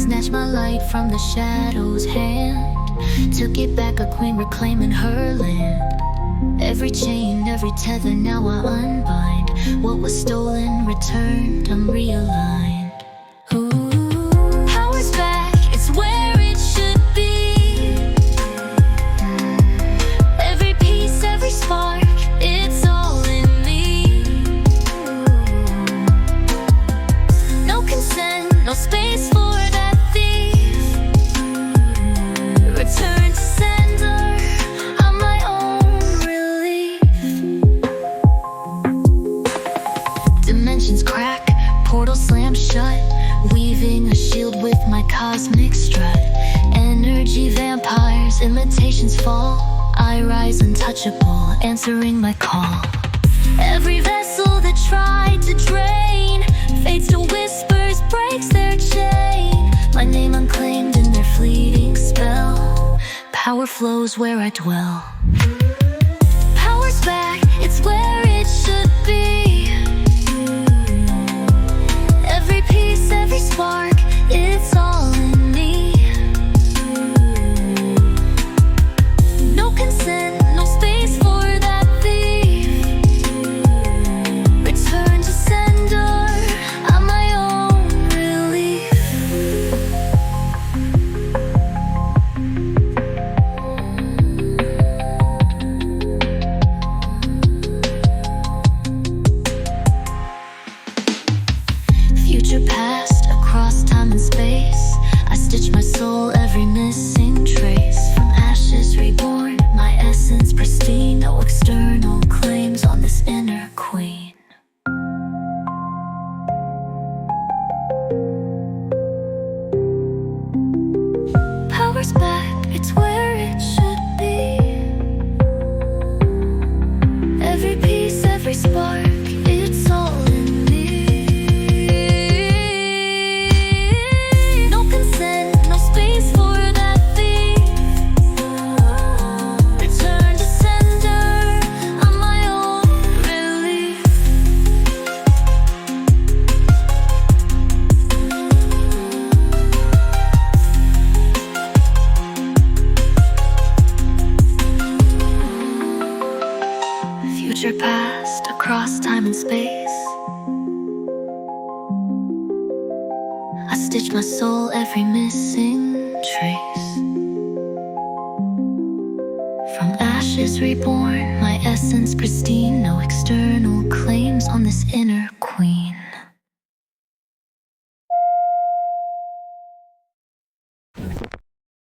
Snatched my light from the shadow's hand, took it back, a queen reclaiming her land. Every chain, every tether, now I unbind. What was stolen, returned, I'm realigned. Ooh, power's back, it's where it should be. Every piece, every spark, it's all in me. No consent, no space for that thief. Return to sender, I'm my own relief. Dimensions crack, portals slam shut, weaving a shield with my cosmic strut. Energy vampires, imitations fall, I rise untouchable, answering my call. Every vessel that tried to drain fades to whispers, breaks their chain. My name unclaimed in their fleeting spell. Power flows where I dwell. Power's back, it's where it should be. Every piece, every spark, it's all in me. No consent, no space for that thief. Return to sender, I'm my own relief. Future past, across time and space, I stitch my soul, every missing trace. From ashes reborn, my essence pristine. No external claims on this inner queen. Power's back, it's where it should be. Every piece, every spark, it's all in me. No consent, no space for that thief. Return to sender, I'm my own relief. Future past, across time and space, I stitch my soul, every missing trace. From ashes reborn, my essence pristine. No external claims on this inner